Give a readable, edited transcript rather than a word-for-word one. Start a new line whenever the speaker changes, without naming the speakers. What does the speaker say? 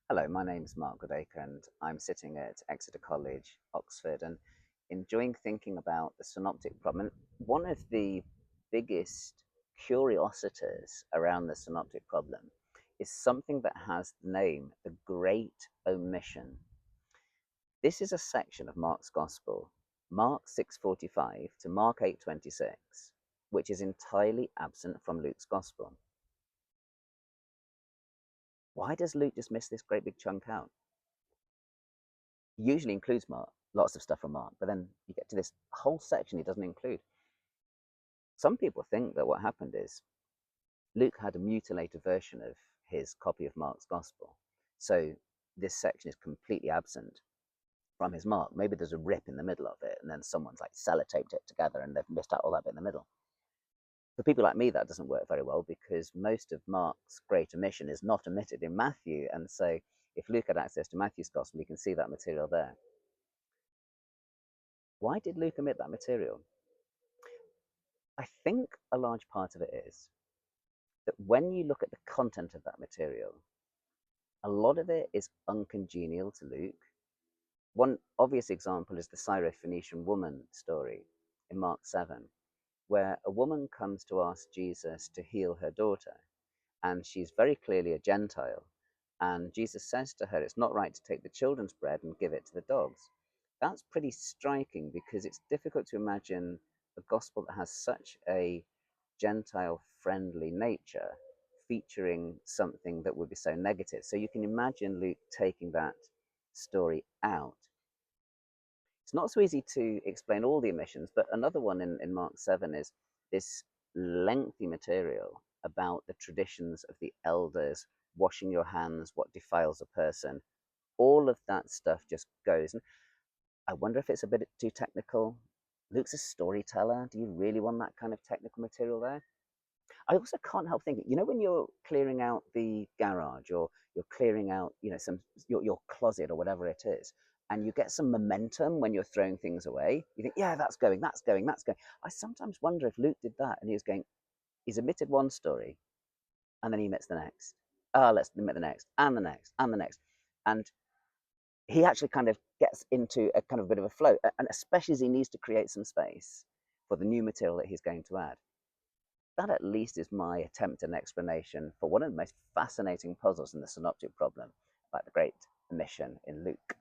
Hello, my name is Mark Goodacre and I'm sitting at Exeter College, Oxford, and enjoying thinking about the synoptic problem. One of the biggest curiosities around the synoptic problem is something that has the name the Great Omission. This is a section of Mark's Gospel, Mark 6:45 to Mark 8:26, which is entirely absent from Luke's Gospel. Why does Luke just miss this great big chunk out? Usually includes Mark, lots of stuff from Mark, but then you get to this whole section he doesn't include. Some people think that what happened is Luke had a mutilated version of his copy of Mark's Gospel. So this section is completely absent from his Mark. Maybe there's a rip in the middle of it, and then someone's like sellotaped it together and they've missed out all that bit in the middle. For people like me, that doesn't work very well because most of Mark's great omission is not omitted in Matthew. And so if Luke had access to Matthew's Gospel, you can see that material there. Why did Luke omit that material? I think a large part of it is that when you look at the content of that material, a lot of it is uncongenial to Luke. One obvious example is the Syrophoenician woman story in Mark 7, where a woman comes to ask Jesus to heal her daughter, and she's very clearly a Gentile. And Jesus says to her, it's not right to take the children's bread and give it to the dogs. That's pretty striking because it's difficult to imagine a gospel that has such a Gentile friendly nature featuring something that would be so negative. So you can imagine Luke taking that story out. It's not so easy to explain all the omissions, but another one in Mark 7 is this lengthy material about the traditions of the elders, washing your hands, what defiles a person. All of that stuff just goes. And I wonder if it's a bit too technical. Luke's a storyteller. Do you really want that kind of technical material there? I also can't help thinking, when you're clearing out the garage or you're clearing out, your closet or whatever it is, and you get some momentum when you're throwing things away. You think, yeah, that's going, that's going, that's going. I sometimes wonder if Luke did that and he was going, he's omitted one story and then he omits the next. Let's omit the next and the next and the next. And he actually kind of gets into a kind of a bit of a flow, and especially as he needs to create some space for the new material that he's going to add. That at least is my attempt at an explanation for one of the most fascinating puzzles in the synoptic problem about the great omission in Luke.